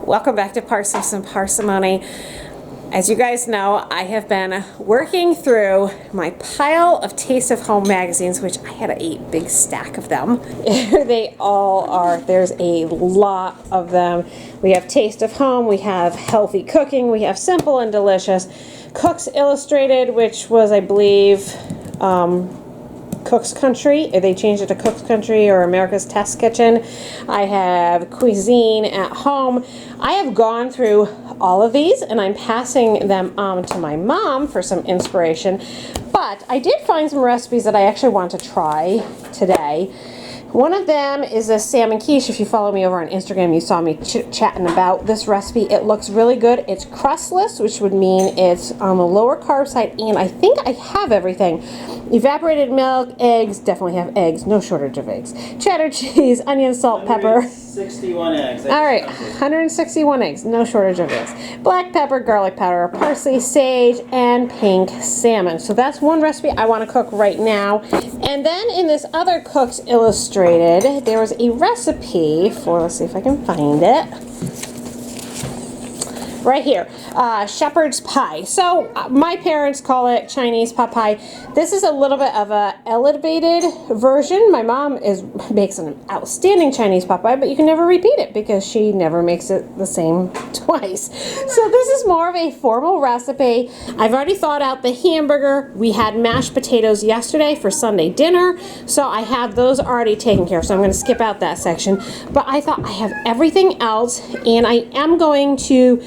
Welcome back to Parsnips and Parsimony. As you guys know, I have been working through my pile of Taste of Home magazines, which I had a big stack of them. Here they all are. There's a lot of them. We have Taste of Home, we have Healthy Cooking, we have Simple and Delicious, Cooks Illustrated, which was, I believe, Cook's Country. They changed it to Cook's Country or America's Test Kitchen. I have Cuisine at Home. I have gone through all of these and I'm passing them on to my mom for some inspiration. But I did find some recipes that I actually want to try today. One of them is a salmon quiche. If you follow me over on Instagram, you saw me chit-chatting about this recipe. It looks really good. It's crustless, which would mean it's on the lower carb side, and I think I have everything. Evaporated milk, eggs, definitely have eggs, no shortage of eggs. Cheddar cheese, onion, salt, pepper. 161 eggs. All right, 161 eggs, no shortage of eggs. Black pepper, garlic powder, parsley, sage, and pink salmon. So that's one recipe I want to cook right now. And then in this other Cooks Illustrated, there was a recipe for, let's see if I can find it. Right here, shepherd's pie. So my parents call it Chinese pot pie. This is a little bit of a elevated version. My mom makes an outstanding Chinese pot pie, but you can never repeat it because she never makes it the same twice. So this is more of a formal recipe. I've already thought out the hamburger. We had mashed potatoes yesterday for Sunday dinner, so I have those already taken care of. So I'm going to skip out that section. But I thought I have everything else, and I am going to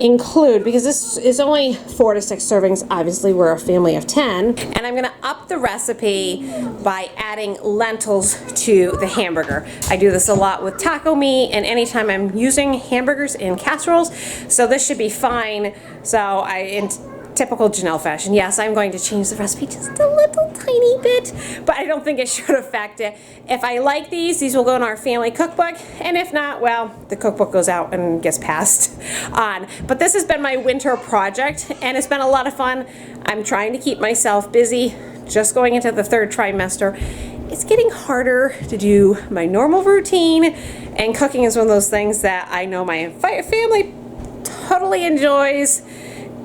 include, because this is only 4 to 6 servings, obviously we're a family of 10, and I'm going to up the recipe by adding lentils to the hamburger. I do this a lot with taco meat and anytime I'm using hamburgers in casseroles, so this should be fine. So in typical Janelle fashion, yes, I'm going to change the recipe just a little tiny bit, but I don't think it should affect it. If I like these will go in our family cookbook, and if not, well, the cookbook goes out and gets passed on. But this has been my winter project, and it's been a lot of fun. I'm trying to keep myself busy, just going into the 3rd trimester. It's getting harder to do my normal routine, and cooking is one of those things that I know my family totally enjoys.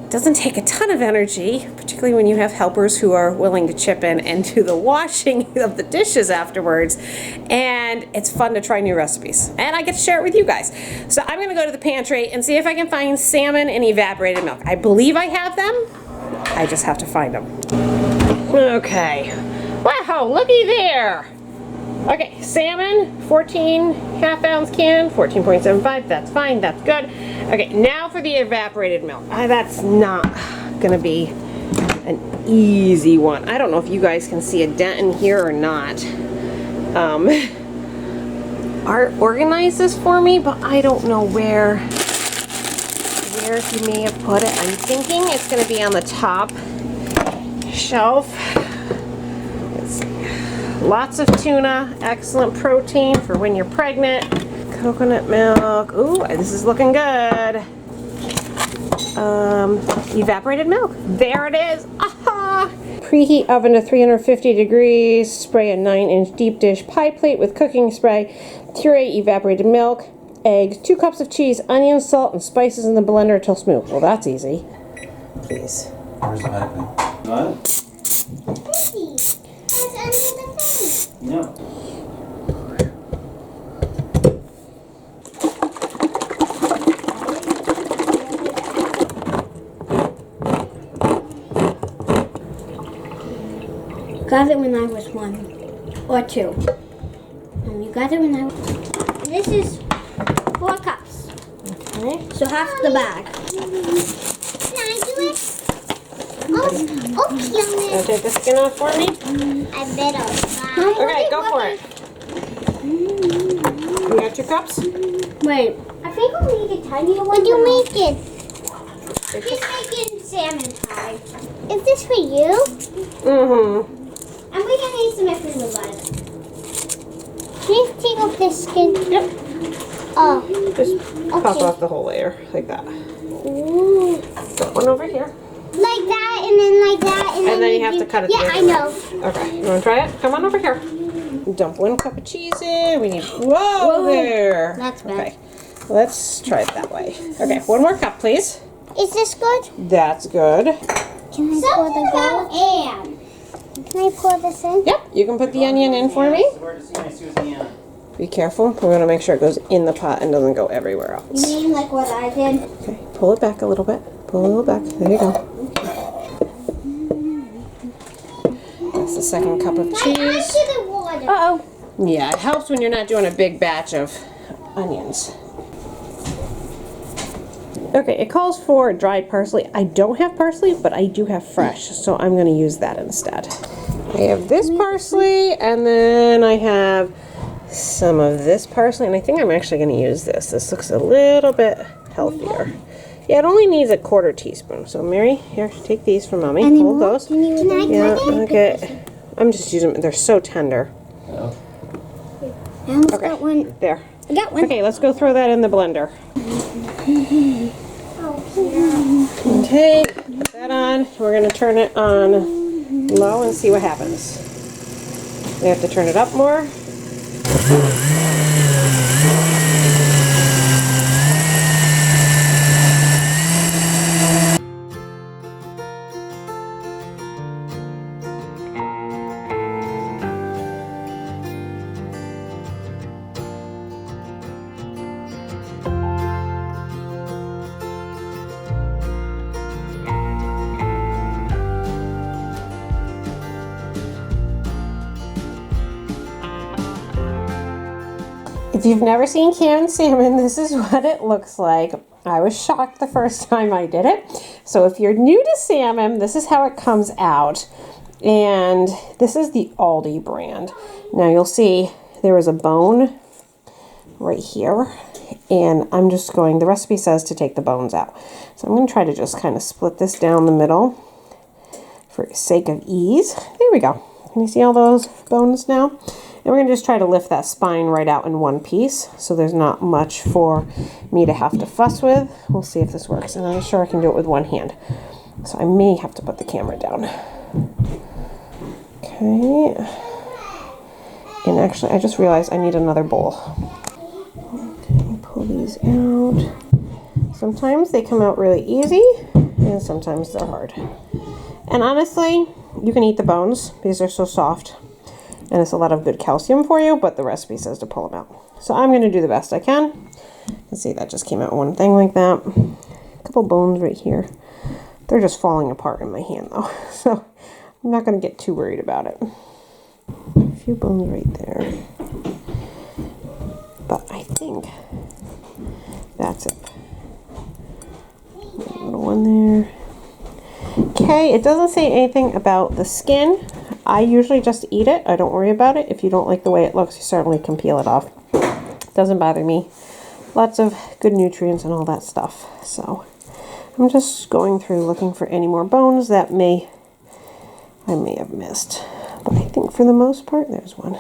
Doesn't take a ton of energy, particularly when you have helpers who are willing to chip in and do the washing of the dishes afterwards. And it's fun to try new recipes. And I get to share it with you guys. So I'm gonna go to the pantry and see if I can find salmon and evaporated milk. I believe I have them. I just have to find them. Okay. Wow, looky there. Okay, salmon, 14 half-ounce can, 14.75, that's fine, that's good. Okay, now for the evaporated milk. That's not gonna be an easy one. I don't know if you guys can see a dent in here or not. Art organized this for me, but I don't know where he may have put it. I'm thinking it's gonna be on the top shelf. Lots of tuna, excellent protein for when you're pregnant. Coconut milk, ooh, this is looking good. Evaporated milk, there it is, aha! Preheat oven to 350 degrees, spray a 9-inch deep dish pie plate with cooking spray, puree evaporated milk, eggs, 2 cups of cheese, onion, salt, and spices in the blender until smooth. Well, that's easy. Please. Where's the piping? What? No. Got it when I was 1 or 2. And you got it when I was... This is 4 cups. Okay. So half the bag. Can I do it? Oh, Can you take the skin off for me? I bet I'll try. Okay, go for it. You got 2 cups? Wait, I think I'll make a tinier one. What do you make it? She's making salmon pie. Is this for you? Mm-hmm. And we can eat some if we would like. Please take off the skin. Yep. Oh. Just pop off the whole layer, like that. Ooh. Got one over here. Like that, and then like that, And then you have to cut it. Yeah, I know. Okay, you want to try it? Come on over here. Dump 1 cup of cheese in. We need, whoa. There. That's bad. Okay. Let's try it that way. Okay, one more cup, please. Is this good? That's good. Can I pour the gold? Can I pour this in? Yep, you can put the onion in for me. Where to see my Susanna? Be careful. We're going to make sure it goes in the pot and doesn't go everywhere else. You mean like what I did? Okay, pull it back a little bit. Pull a little back. There you go. That's the second cup of I cheese. added the water. Uh-oh. Yeah, it helps when you're not doing a big batch of onions. Okay, it calls for dried parsley. I don't have parsley, but I do have fresh, so I'm going to use that instead. I have this parsley, and then I have some of this parsley, and I think I'm actually going to use this. This looks a little bit healthier. Yeah, it only needs a 1/4 teaspoon. So Mary, here, take these from Mommy. Any Hold more? those. Can I Yeah, cut it? okay. I'm just using them. They're so tender. No. I almost Okay, got one. there. I got one. Okay, let's go throw that in the blender. Okay, put that on. We're going to turn it on low and see what happens. We have to turn it up more. If you've never seen canned salmon, this is what it looks like. I was shocked the first time I did it. So if you're new to salmon, this is how it comes out. And this is the Aldi brand. Now you'll see there is a bone right here. And I'm just going, the recipe says to take the bones out. So I'm going to try to just kind of split this down the middle for sake of ease. There we go. Can you see all those bones now? And we're going to just try to lift that spine right out in one piece, so there's not much for me to have to fuss with. We'll see if this works, and I'm sure I can do it with one hand. So I may have to put the camera down. Okay. And actually, I just realized I need another bowl. Okay, pull these out. Sometimes they come out really easy, and sometimes they're hard. And honestly, you can eat the bones because they're so soft. And it's a lot of good calcium for you, but the recipe says to pull them out. So I'm going to do the best I can. You see, that just came out one thing like that. A couple bones right here. They're just falling apart in my hand, though. So I'm not going to get too worried about it. A few bones right there. But I think that's it. A little one there. Okay, it doesn't say anything about the skin. I usually just eat it. I don't worry about it. If you don't like the way it looks, you certainly can peel it off. Doesn't bother me. Lots of good nutrients and all that stuff. So I'm just going through looking for any more bones that I may have missed. But I think for the most part, there's one.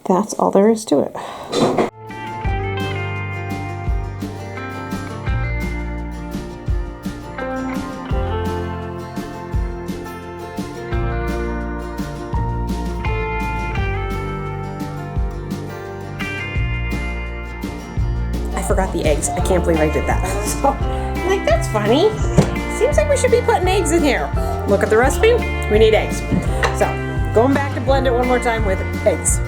That's all there is to it. I forgot the eggs. I can't believe I did that. So, I'm like, that's funny. Seems like we should be putting eggs in here. Look at the recipe. We need eggs. So, going back to blend it one more time with eggs.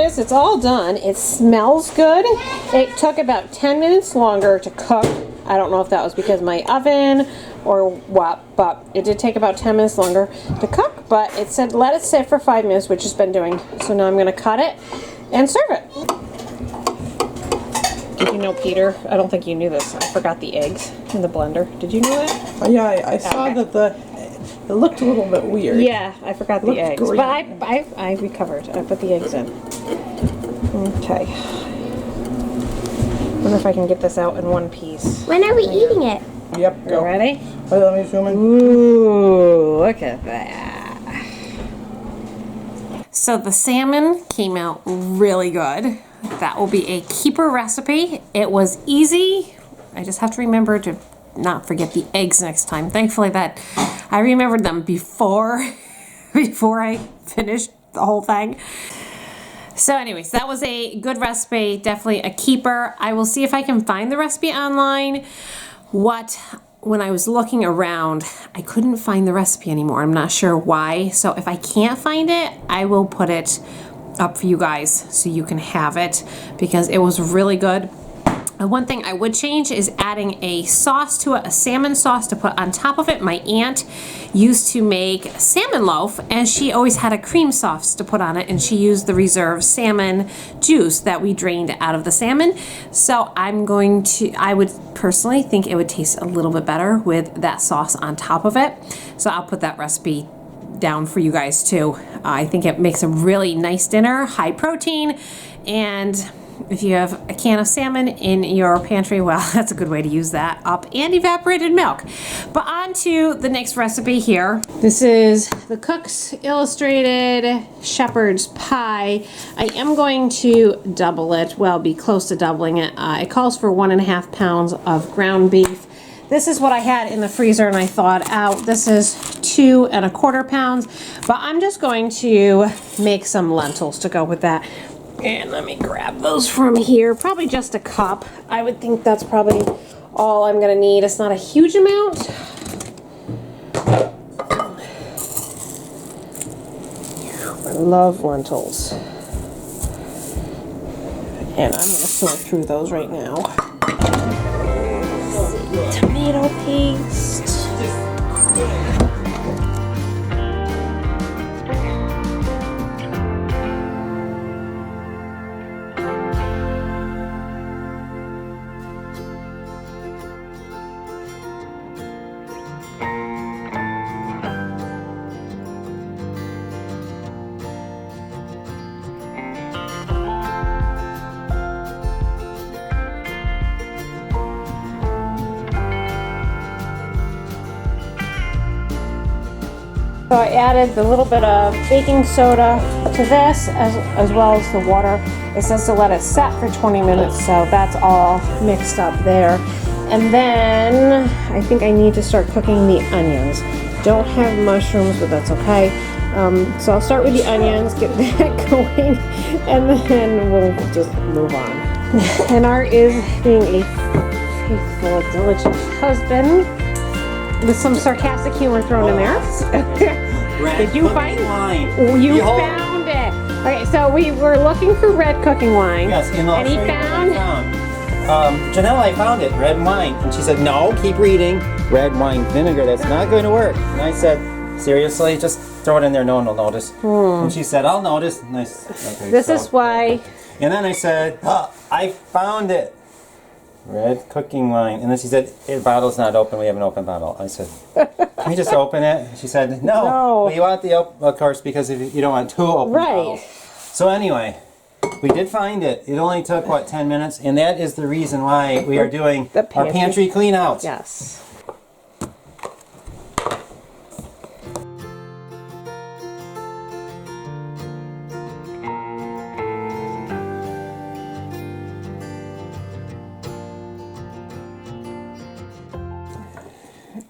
is, it's all done. It smells good. It took about 10 minutes longer to cook. I don't know if that was because of my oven or what, but it did take about 10 minutes longer to cook. But it said let it sit for 5 minutes, which it's been doing. So now I'm going to cut it and serve it. Did you know, Peter? I don't think you knew this. I forgot the eggs in the blender. Did you know that? Yeah, I saw that it looked a little bit weird. Yeah, I forgot the eggs. Green. But I recovered. I put the eggs in. Okay. Wonder if I can get this out in one piece. When are we eating it? Yep, go. You ready? Wait, let me zoom in. Ooh, look at that. So the salmon came out really good. That will be a keeper recipe. It was easy. I just have to remember to not forget the eggs next time. Thankfully that I remembered them before I finished the whole thing. So anyways, that was a good recipe, definitely a keeper. I will see if I can find the recipe online. When I was looking around, I couldn't find the recipe anymore. I'm not sure why. So if I can't find it, I will put it up for you guys so you can have it because it was really good. And one thing I would change is adding a sauce to it, a salmon sauce to put on top of it. My aunt used to make salmon loaf and she always had a cream sauce to put on it, and she used the reserve salmon juice that we drained out of the salmon. So I would personally think it would taste a little bit better with that sauce on top of it. So I'll put that recipe down for you guys too. I think it makes a really nice dinner, high protein, and if you have a can of salmon in your pantry, well, that's a good way to use that up, and evaporated milk. But on to the next recipe here. This is the Cook's Illustrated Shepherd's Pie. I am going to double it, well, be close to doubling it. It calls for 1.5 pounds of ground beef. This is what I had in the freezer and I thawed out. This is 2¼ pounds, but I'm just going to make some lentils to go with that. And let me grab those from here. Probably just a cup. I would think that's probably all I'm gonna need. It's not a huge amount. I love lentils. And I'm gonna sort through those right now. Tomato paste. So I added the little bit of baking soda to this as well as the water. It says to let it set for 20 minutes, so that's all mixed up there. And then I think I need to start cooking the onions. Don't have mushrooms, but that's okay. So I'll start with the onions, get that going, and then we'll just move on. And Art is being a faithful, diligent husband with some sarcastic humor thrown in there. Did you find it? Oh, you found it. Okay, so we were looking for red cooking wine. Yes, and he found. Janelle, I found it, red wine. And she said, no, keep reading. Red wine vinegar, that's not going to work. And I said, seriously, just throw it in there, no one will notice. And she said, I'll notice. And I said, okay, This is why. And then I said, oh, I found it. Red cooking wine. And then she said, the bottle's not open. We have an open bottle. I said, can we just open it? And she said, no. No. Well, you want the open, of course, because if you don't want two open bottles. So anyway, we did find it. It only took, what, 10 minutes? And that is the reason why we are doing our pantry clean out. Yes.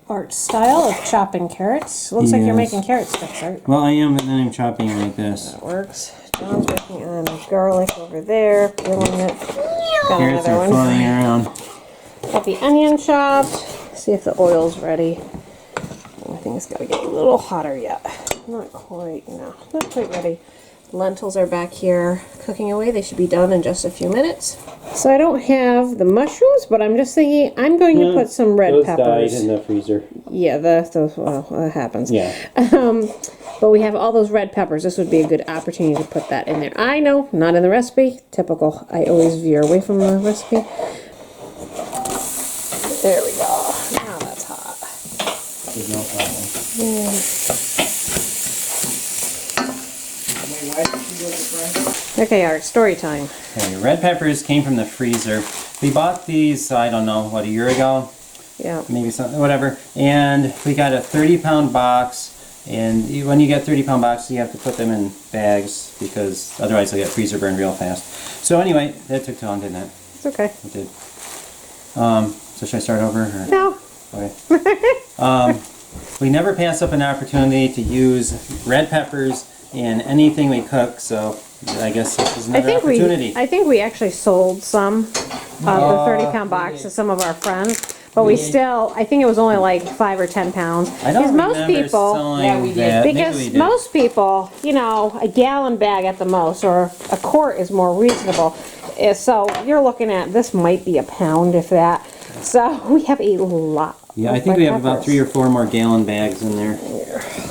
Art's style of chopping carrots. Looks like you're making carrot sticks, Art. Well, I am, and then I'm chopping it like this. That works. John's working on the garlic over there, peeling it. Got Carrots another are one. flying around. Got the onion chopped. See if the oil's ready. I think it's got to get a little hotter yet. Not quite, no, not quite ready. Lentils are back here cooking away. They should be done in just a few minutes. So I don't have the mushrooms, but I'm just thinking I'm going to put some red Those peppers. died in the freezer. Yeah, well, that happens. Yeah. But we have all those red peppers. This would be a good opportunity to put that in there. I know, not in the recipe. Typical. I always veer away from the recipe. There we go. Now that's hot. There's no problem. Okay, Art, story time. Okay, red peppers came from the freezer. We bought these, I don't know, what, a year ago? Yeah. Maybe something, whatever. And we got a 30-pound box. And when you get 30-pound boxes, you have to put them in bags because otherwise they'll get freezer burned real fast. So anyway, that took too long, didn't it? It's okay. It did. So should I start over? Or? No. Okay. We never pass up an opportunity to use red peppers in anything we cook, so I guess this is another opportunity. I think we actually sold some of the 30-pound box to some of our friends, but we still, I think it was only like 5 or 10 pounds. I don't most remember people, selling that. Maybe we because did. most people, you know, a gallon bag at the most, or a quart is more reasonable. So you're looking at, this might be a pound, if that. So we have a lot. Yeah, I of think red we have peppers. about 3 or 4 more gallon bags in there.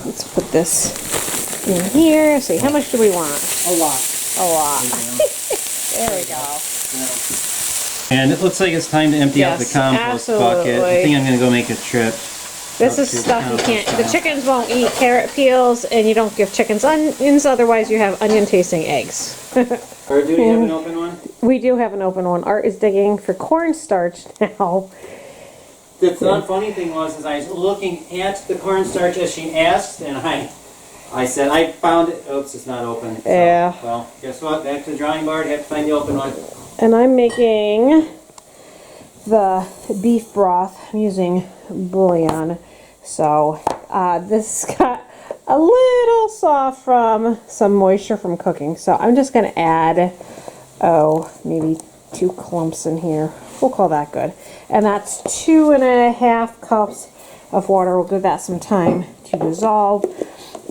Let's put this in here. See, how much do we want? A lot. A lot. There we go. And it looks like it's time to empty out the Yes, compost bucket. I absolutely. think I'm going to go make a trip. This is stuff you can't, the chickens won't eat carrot peels, and you don't give chickens onions, otherwise you have onion tasting eggs. Or do we have an open one? We do have an open one. Art is digging for cornstarch now. The funny thing was, is I was looking at the cornstarch as she asked, and I said, I found it. Oops, it's not open. So, Yeah. Well, guess what? Back to the drawing board. Have to find the open one. And I'm making the beef broth. I'm using bouillon. So this got a little soft from some moisture from cooking. So I'm just going to add, maybe 2 clumps in here. We'll call that good. And that's 2.5 cups of water. We'll give that some time to dissolve.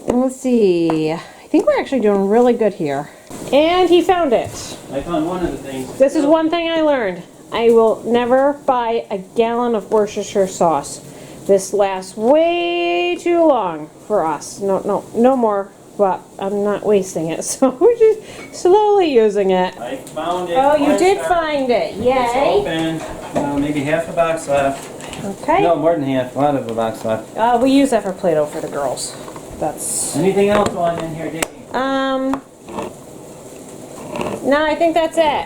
And let's see. I think we're actually doing really good here. And he found it. I found one of the things. This is one thing I learned. I will never buy a gallon of Worcestershire sauce. This lasts way too long for us. No more, but I'm not wasting it. So we're just slowly using it. I found it. Oh, you did Cornstarch. find it. It's Yay. open. Maybe half a box left. Okay. No, more than half. A lot of a box left. We use that for Play-Doh for the girls. That's... Anything else going in here, Dickie? No, I think that's it.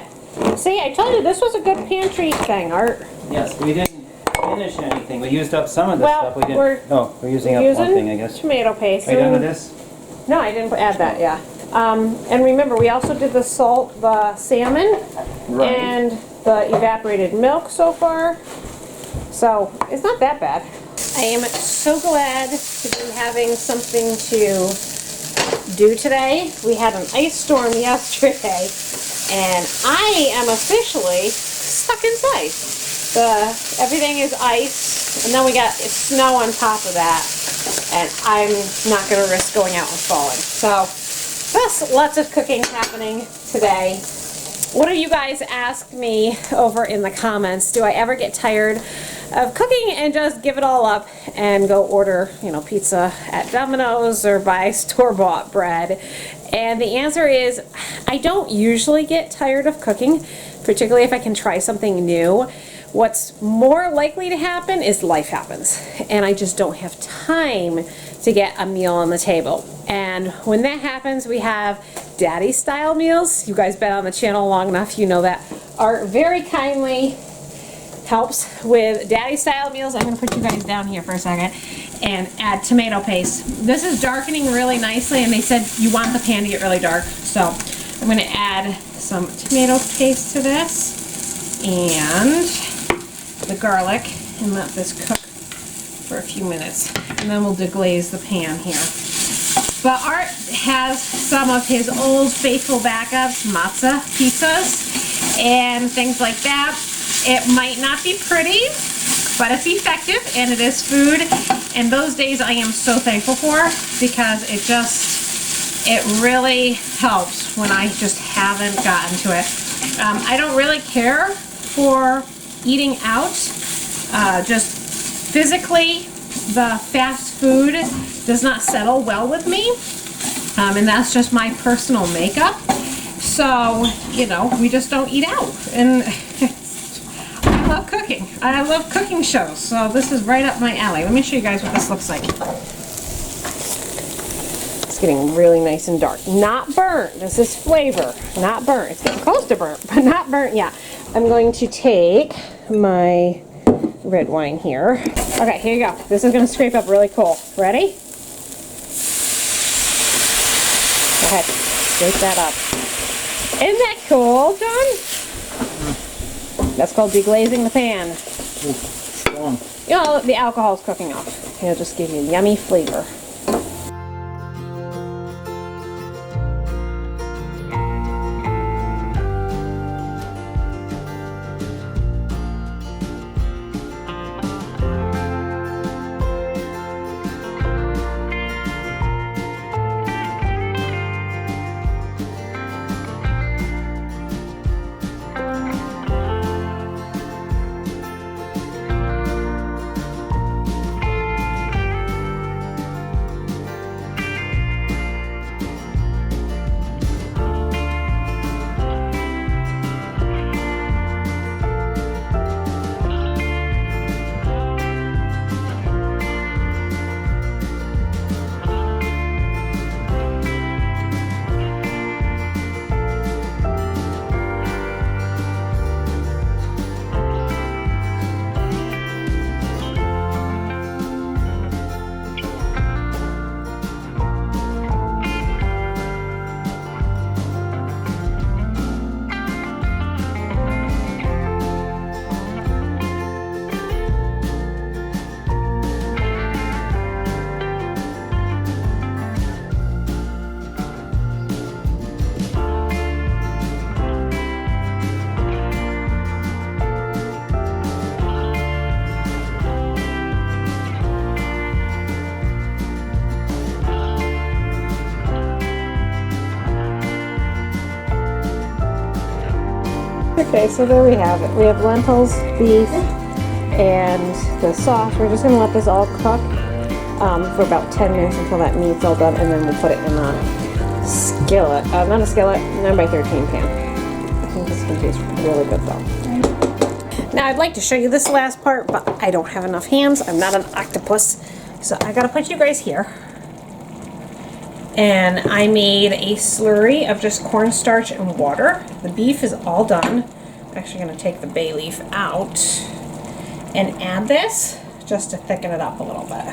See, I told you this was a good pantry thing, Art. Yes, we didn't finish anything. We used up some of the Well, stuff. We didn't. we're we're using up one thing, I guess. tomato paste. Are you done with this? No, I didn't add that, yeah. And remember, we also did the salmon, Right. and the evaporated milk so far. So, it's not that bad. I am so glad to be having something to do today. We had an ice storm yesterday, and I am officially stuck inside. Everything is ice, and then we got snow on top of that, and I'm not going to risk going out and falling. So, just lots of cooking happening today. One of you guys asked me over in the comments, do I ever get tired of cooking and just give it all up and go order, pizza at Domino's or buy store-bought bread? And the answer is, I don't usually get tired of cooking, particularly if I can try something new. What's more likely to happen is life happens, and I just don't have time to get a meal on the table. And when that happens, we have daddy style meals. You guys been on the channel long enough, you know that Art very kindly helps with daddy style meals. I'm going to put you guys down here for a second and add tomato paste. This is darkening really nicely, and they said you want the pan to get really dark, so I'm going to add some tomato paste to this and the garlic and let this cook for a few minutes, and then we'll deglaze the pan here. But Art has some of his old faithful backups, matzah pizzas and things like that. It might not be pretty, but it's effective and it is food, and those days I am so thankful for, because it just it really helps when I just haven't gotten to it. I don't really care for eating out. Just physically, the fast food does not settle well with me. And that's just my personal makeup. So, you know, we just don't eat out. And I love cooking. I love cooking shows. So this is right up my alley. Let me show you guys what this looks like. It's getting really nice and dark. Not burnt. This is flavor. Not burnt. It's getting close to burnt, but not burnt yet. I'm going to take my red wine here. Okay, here you go. This is going to scrape up really cool. Ready? Go ahead. Scrape that up. Isn't that cool, John? That's called deglazing the pan. Strong. You know, the alcohol's cooking off. It'll just give you yummy flavor. Okay, so there we have it. We have lentils, beef, and the sauce. We're just going to let this all cook for about 10 minutes until that meat's all done, and then we'll put it in a skillet. Not a skillet, 9x13 pan. I think this can taste really good though. Now I'd like to show you this last part, but I don't have enough hands. I'm not an octopus, so I gotta put you guys here. And I made a slurry of just cornstarch and water. The beef is all done. I'm actually going to take the bay leaf out and add this just to thicken it up a little bit.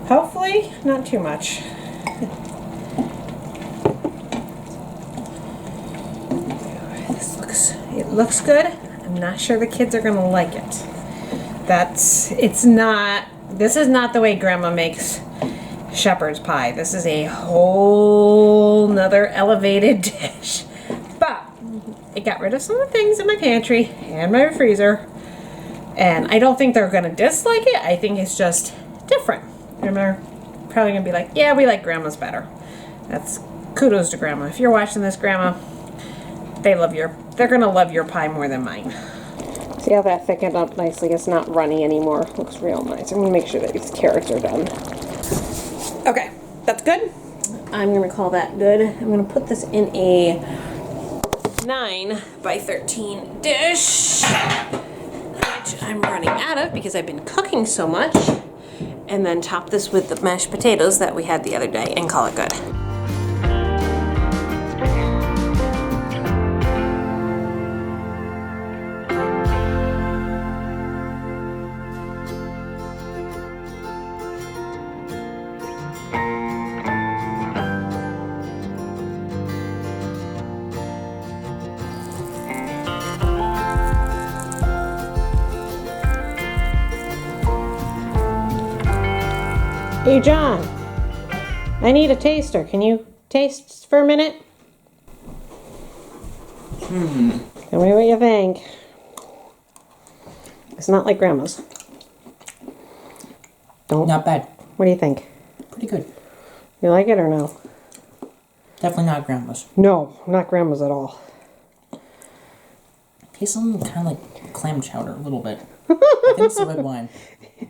Hopefully, not too much. It looks good. I'm not sure the kids are going to like it. This is not the way Grandma makes shepherd's pie. This is a whole nother elevated dish. But it got rid of some of the things in my pantry and my freezer. And I don't think they're going to dislike it. I think it's just different. And they're probably going to be like, yeah, we like Grandma's better. That's kudos to Grandma. If you're watching this, Grandma, they're going to love your pie more than mine. See how that thickened up nicely? It's not runny anymore. Looks real nice. I'm going to make sure that these carrots are done. Okay, that's good. I'm going to call that good. I'm going to put this in a 9x13 dish, which I'm running out of because I've been cooking so much, and then top this with the mashed potatoes that we had the other day and call it good. Hey John, I need a taster. Can you taste for a minute? Tell me what you think. It's not like Grandma's. Not bad. What do you think? Pretty good. You like it or no? Definitely not grandma's. No, not grandma's at all. Tastes kind of like clam chowder a little bit. I think it's the red wine.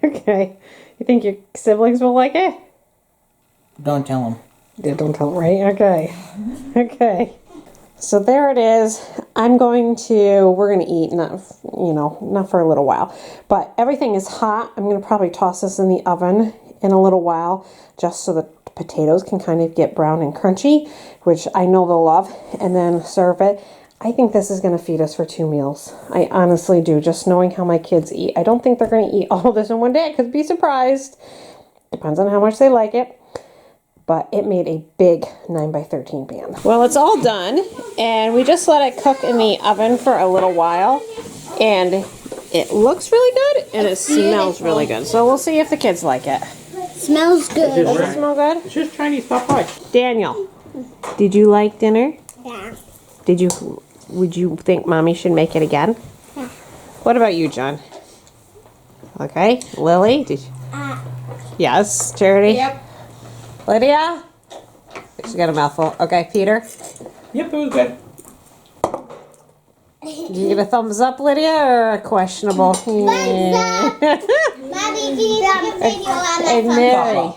Okay. You think your siblings will like it? Don't tell them. Yeah, don't tell them, right? Okay. Okay. So there it is. we're going to eat, not for a little while. But everything is hot. I'm going to probably toss this in the oven in a little while just so the potatoes can kind of get brown and crunchy, which I know they'll love, and then serve it. I think this is going to feed us for 2 meals. I honestly do, just knowing how my kids eat. I don't think they're going to eat all of this in one day. I could be surprised. Depends on how much they like it. But it made a big 9x13 pan. Well, it's all done, and we just let it cook in the oven for a little while, and it looks really good, and it smells really good. So we'll see if the kids like it. Smells good. Does it smell good? It's just Chinese pot pie. Daniel, did you like dinner? Yeah. Would you think Mommy should make it again? Yeah. What about you, John? Okay, Lily, did you? Yes, Charity? Yep. Lydia? She's got a mouthful. Okay, Peter? Yep, it was good. Did you get a thumbs up, Lydia, or a questionable? Mommy, can you take a video on And that? Mary?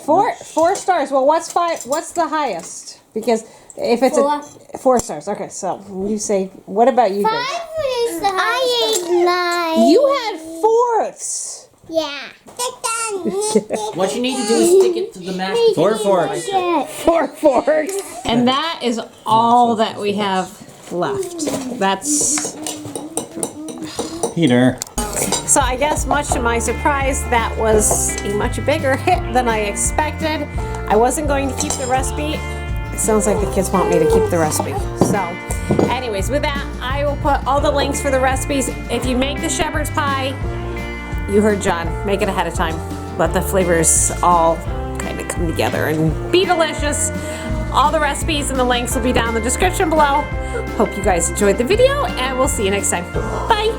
4 stars. 4 stars. Well, what's the highest? Because if it's 4 stars. Okay, so you say, what about you guys? 5 is the highest. I ate 9. You had 4ths. Yeah. What you need to do is stick it to the mashed 4 forks. 4 forks. And that is all that we have left. That's... Peter. So I guess much to my surprise, that was a much bigger hit than I expected. I wasn't going to keep the recipe. It sounds like the kids want me to keep the recipe. So anyways, with that, I will put all the links for the recipes. If you make the shepherd's pie, you heard John, make it ahead of time. Let the flavors all kind of come together and be delicious. All the recipes and the links will be down in the description below. Hope you guys enjoyed the video, and we'll see you next time. Bye.